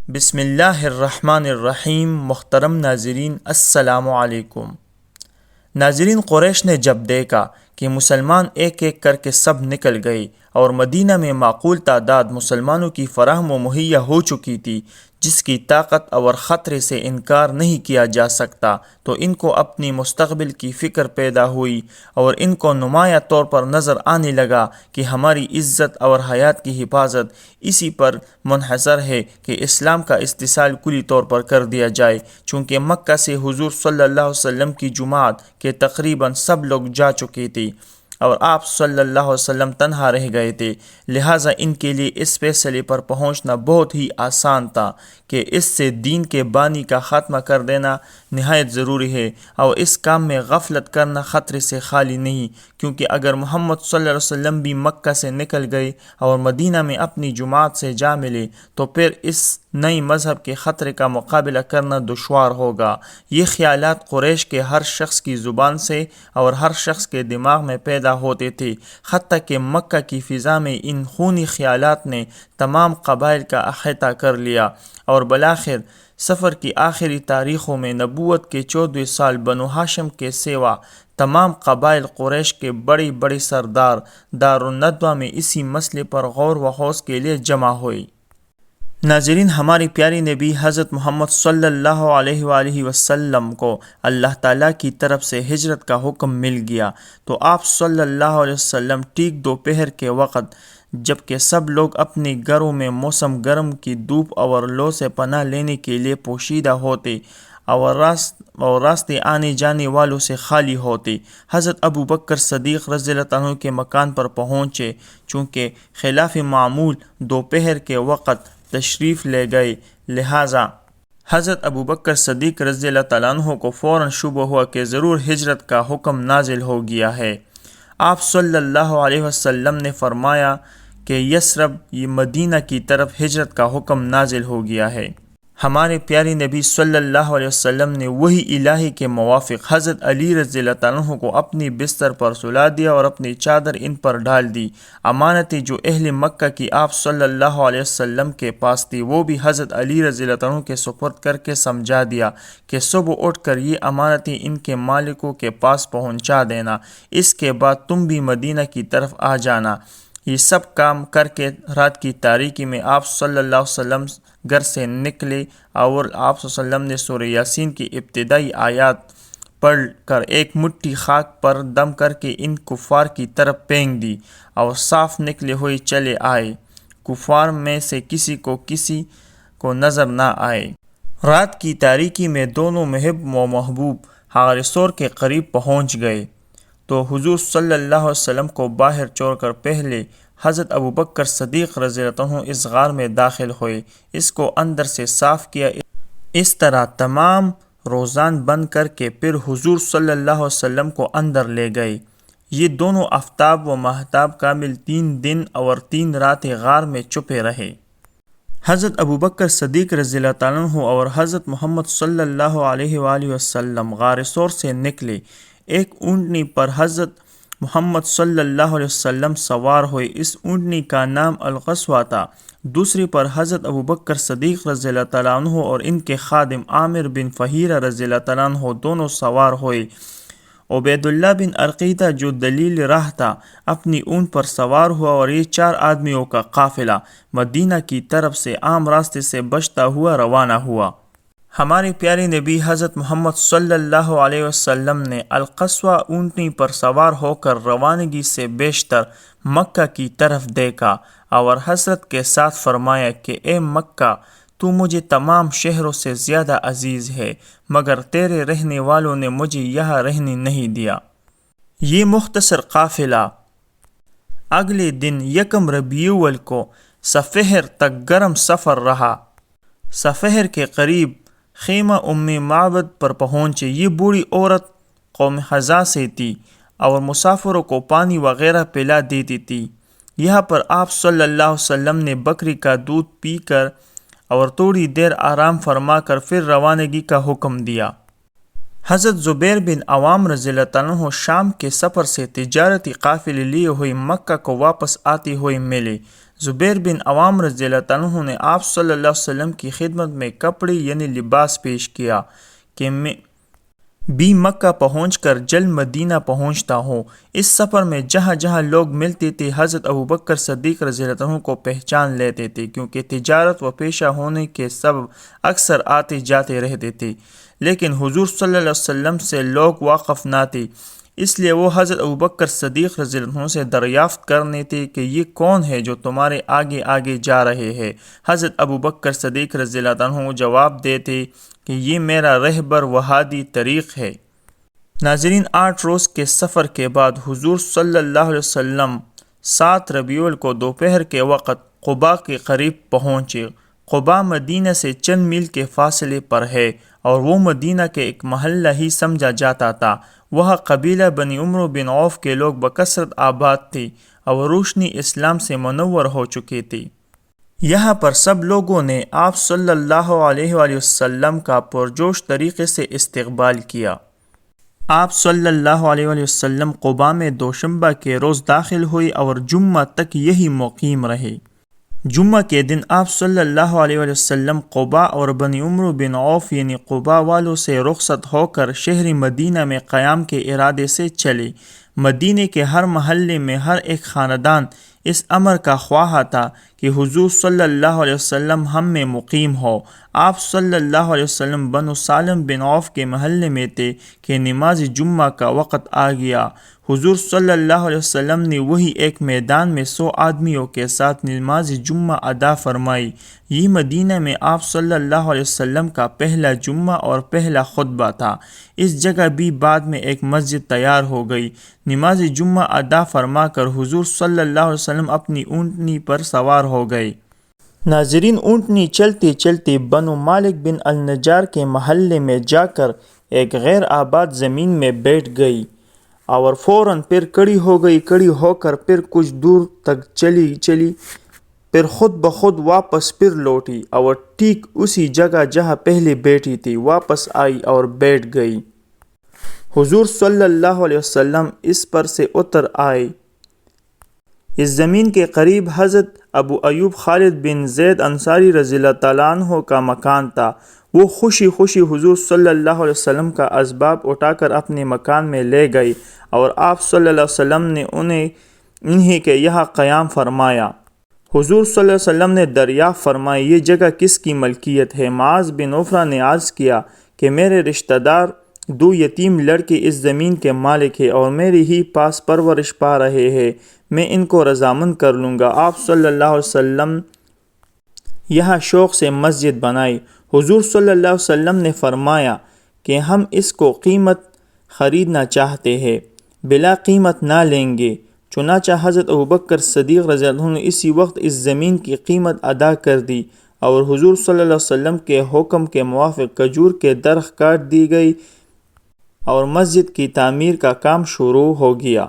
بسم اللہ الرحمن الرحیم۔ محترم ناظرین السلام علیکم۔ ناظرین، قریش نے جب دیکھا کہ مسلمان ایک ایک کر کے سب نکل گئے اور مدینہ میں معقول تعداد مسلمانوں کی فراہم و مہیا ہو چکی تھی جس کی طاقت اور خطرے سے انکار نہیں کیا جا سکتا، تو ان کو اپنی مستقبل کی فکر پیدا ہوئی اور ان کو نمایاں طور پر نظر آنے لگا کہ ہماری عزت اور حیات کی حفاظت اسی پر منحصر ہے کہ اسلام کا استحصال کلی طور پر کر دیا جائے، چونکہ مکہ سے حضور صلی اللہ علیہ وسلم کی جماعت کے تقریباً سب لوگ جا چکے تھے اور آپ صلی اللہ علیہ وسلم تنہا رہ گئے تھے، لہٰذا ان کے لیے اس فیصلے پر پہنچنا بہت ہی آسان تھا کہ اس سے دین کے بانی کا خاتمہ کر دینا نہایت ضروری ہے، اور اس کام میں غفلت کرنا خطرے سے خالی نہیں، کیونکہ اگر محمد صلی اللہ علیہ وسلم بھی مکہ سے نکل گئے اور مدینہ میں اپنی جماعت سے جا ملے تو پھر اس نئی مذہب کے خطرے کا مقابلہ کرنا دشوار ہوگا۔ یہ خیالات قریش کے ہر شخص کی زبان سے اور ہر شخص کے دماغ میں پیدا ہوتے تھے، حتیٰ کہ مکہ کی فضا میں ان خونی خیالات نے تمام قبائل کا احاطہ کر لیا، اور بالآخر سفر کی آخری تاریخوں میں نبوت کے 14 سال بنو ہاشم کے سوا تمام قبائل قریش کے بڑے بڑے سردار دارالندوہ میں اسی مسئلے پر غور و خوض کے لیے جمع ہوئے۔ ناظرین، ہماری پیاری نبی حضرت محمد صلی اللہ علیہ وآلہ وسلم کو اللہ تعالیٰ کی طرف سے ہجرت کا حکم مل گیا، تو آپ صلی اللہ علیہ وسلم ٹھیک دوپہر کے وقت، جب کہ سب لوگ اپنے گھروں میں موسم گرم کی دھوپ اور لو سے پناہ لینے کے لیے پوشیدہ ہوتے اور راستے آنے جانے والوں سے خالی ہوتے، حضرت ابو بکر صدیق رضی اللہ عنہ کے مکان پر پہنچے، چونکہ خلاف معمول دوپہر کے وقت تشریف لے گئے، لہٰذا حضرت ابو بکر صدیق رضی اللہ تعالیٰ عنہ کو فوراً شبہ ہوا کہ ضرور ہجرت کا حکم نازل ہو گیا ہے۔ آپ صلی اللہ علیہ وسلم نے فرمایا کہ یثرب، یہ مدینہ کی طرف ہجرت کا حکم نازل ہو گیا ہے۔ ہمارے پیارے نبی صلی اللہ علیہ وسلم نے وحی الہی کے موافق حضرت علی رضی اللہ تعالیٰ عنہ کو اپنی بستر پر سلا دیا اور اپنی چادر ان پر ڈال دی۔ امانتیں جو اہل مکہ کی آپ صلی اللہ علیہ وسلم کے پاس تھی وہ بھی حضرت علی رضی اللہ تعالیٰ عنہ کے سپرد کر کے سمجھا دیا کہ صبح اٹھ کر یہ امانتیں ان کے مالکوں کے پاس پہنچا دینا، اس کے بعد تم بھی مدینہ کی طرف آ جانا۔ یہ سب کام کر کے رات کی تاریکی میں آپ صلی اللہ علیہ وسلم گھر سے نکلے اور آپ صلی اللہ علیہ وسلم نے سورہ یاسین کی ابتدائی آیات پڑھ کر ایک مٹھی خاک پر دم کر کے ان کفار کی طرف پھینک دی اور صاف نکلے ہوئے چلے آئے، کفار میں سے کسی کو نظر نہ آئے۔ رات کی تاریکی میں دونوں محب و محبوب غار ثور کے قریب پہنچ گئے، تو حضور صلی اللہ علیہ وسلم کو باہر چھوڑ کر پہلے حضرت ابو بکر صدیق رضی اللہ عنہ اس غار میں داخل ہوئے، اس کو اندر سے صاف کیا، اس طرح تمام روزان بند کر کے پھر حضور صلی اللہ علیہ وسلم کو اندر لے گئے۔ یہ دونوں آفتاب و ماہتاب کامل 3 دن اور 3 راتیں غار میں چھپے رہے۔ حضرت ابو بکر صدیق رضی اللہ تعالیٰ عنہ اور حضرت محمد صلی اللہ علیہ وآلہ وسلم غار ثور سے نکلے۔ ایک اونٹنی پر حضرت محمد صلی اللہ علیہ وسلم سوار ہوئے، اس اونٹنی کا نام القصوہ تھا۔ دوسری پر حضرت ابو بکر صدیق رضی اللہ تعالیٰ عنہ اور ان کے خادم عامر بن فہیرہ رضی اللہ تعالیٰ عنہ دونوں سوار ہوئے۔ عبید اللہ بن عقیدہ جو دلیل راہ تھا اپنی اونٹ پر سوار ہوا، اور یہ 4 آدمیوں کا قافلہ مدینہ کی طرف سے عام راستے سے بچتا ہوا روانہ ہوا۔ ہمارے پیارے نبی حضرت محمد صلی اللہ علیہ وسلم نے القصوہ اونٹنی پر سوار ہو کر روانگی سے بیشتر مکہ کی طرف دیکھا اور حسرت کے ساتھ فرمایا کہ اے مکہ، تو مجھے تمام شہروں سے زیادہ عزیز ہے، مگر تیرے رہنے والوں نے مجھے یہاں رہنے نہیں دیا۔ یہ مختصر قافلہ اگلے دن 1 ربیع الاول کو سفہر تک گرم سفر رہا۔ سفہر کے قریب خیمہ معبد پر پہنچے۔ یہ بوڑھی عورت قوم خزاع سے تھی اور مسافروں کو پانی وغیرہ پلا دیتی تھی۔ یہاں پر آپ صلی اللہ علیہ وسلم نے بکری کا دودھ پی کر اور تھوڑی دیر آرام فرما کر پھر روانگی کا حکم دیا۔ حضرت زبیر بن عوام رضی اللہ تعالیٰ عنہ شام کے سفر سے تجارتی قافلے لیے ہوئے مکہ کو واپس آتے ہوئے ملے۔ زبیر بن عوام رضی اللہ عنہ نے آپ صلی اللہ علیہ وسلم کی خدمت میں کپڑے یعنی لباس پیش کیا کہ میں بھی مکہ پہنچ کر جلد مدینہ پہنچتا ہوں۔ اس سفر میں جہاں جہاں لوگ ملتے تھے حضرت ابوبکر صدیق رضی اللہ عنہ کو پہچان لیتے تھے، کیونکہ تجارت و پیشہ ہونے کے سبب اکثر آتے جاتے رہتے تھے، لیکن حضور صلی اللہ علیہ وسلم سے لوگ واقف نہ تھے، اس لیے وہ حضرت ابوبکر صدیق رضی اللہ عنہ سے دریافت کرنے تھے کہ یہ کون ہے جو تمہارے آگے آگے جا رہے ہیں۔ حضرت ابوبکر صدیق رضی اللہ عنہ جواب دیتے کہ یہ میرا رہبر و ہادی طریق ہے۔ ناظرین، 8 روز کے سفر کے بعد حضور صلی اللہ علیہ وسلم 7 ربیع الاول کو دوپہر کے وقت قباء کے قریب پہنچے۔ قباء مدینہ سے چند میل کے فاصلے پر ہے اور وہ مدینہ کے ایک محلہ ہی سمجھا جاتا تھا۔ وہاں قبیلہ بنی عمرو بن عوف کے لوگ بکثرت آباد تھے اور روشنی اسلام سے منور ہو چکے تھے۔ یہاں پر سب لوگوں نے آپ صلی اللہ علیہ وآلہ وسلم کا پرجوش طریقے سے استقبال کیا۔ آپ صلی اللہ علیہ وآلہ وسلم قباء میں دوشنبہ کے روز داخل ہوئے اور جمعہ تک یہی مقیم رہے۔ جمعہ کے دن آپ صلی اللہ علیہ وآلہ وسلم قباء اور بنی عمرو بن عوف یعنی قباء والوں سے رخصت ہو کر شہر مدینہ میں قیام کے ارادے سے چلے۔ مدینہ کے ہر محلے میں ہر ایک خاندان اس امر کا خواہاں تھا کہ حضور صلی اللہ علیہ وسلم ہم میں مقیم ہو۔ آپ صلی اللہ علیہ وسلم بنو سالم بن عوف کے محلے میں تھے کہ نماز جمعہ کا وقت آ گیا۔ حضور صلی اللہ علیہ وسلم نے وہی ایک میدان میں 100 آدمیوں کے ساتھ نماز جمعہ ادا فرمائی۔ یہ مدینہ میں آپ صلی اللہ علیہ وسلم کا پہلا جمعہ اور پہلا خطبہ تھا۔ اس جگہ بھی بعد میں ایک مسجد تیار ہو گئی۔ نماز جمعہ ادا فرما کر حضور صلی اللہ علیہ وسلم اپنی اونٹنی پر سوار ہو گئے۔ ناظرین، اونٹنی چلتے چلتے بنو مالک بن النجار کے محلے میں جا کر ایک غیر آباد زمین میں بیٹھ گئی اور فوراً پھر کڑی ہو گئی۔ کڑی ہو کر پھر کچھ دور تک چلی، پھر خود بخود واپس پھر لوٹی اور ٹھیک اسی جگہ جہاں پہلے بیٹھی تھی واپس آئی اور بیٹھ گئی۔ حضور صلی اللہ علیہ وسلم اس پر سے اتر آئے۔ اس زمین کے قریب حضرت ابو ایوب خالد بن زید انصاری رضی اللہ تعالیٰ عنہ کا مکان تھا۔ وہ خوشی خوشی حضور صلی اللہ علیہ وسلم کا اسباب اٹھا کر اپنے مکان میں لے گئی اور آپ صلی اللہ علیہ وسلم نے انہیں کے یہاں قیام فرمایا۔ حضور صلی اللہ علیہ وسلم نے دریافت فرمائی، یہ جگہ کس کی ملکیت ہے؟ معاذ بن عفرہ نے عرض کیا کہ میرے رشتہ دار 2 یتیم لڑکے اس زمین کے مالک ہیں اور میری ہی پاس پرورش پا رہے ہیں، میں ان کو رضامند کر لوں گا۔ آپ صلی اللہ علیہ وسلم یہاں شوق سے مسجد بنائی۔ حضور صلی اللہ علیہ وسلم نے فرمایا کہ ہم اس کو قیمت خریدنا چاہتے ہیں، بلا قیمت نہ لیں گے۔ چنانچہ حضرت ابوبکر صدیق رضی اللہ عنہ نے اسی وقت اس زمین کی قیمت ادا کر دی اور حضور صلی اللہ علیہ وسلم کے حکم کے موافق کھجور کے درخت کاٹ دی گئی اور مسجد کی تعمیر کا کام شروع ہو گیا۔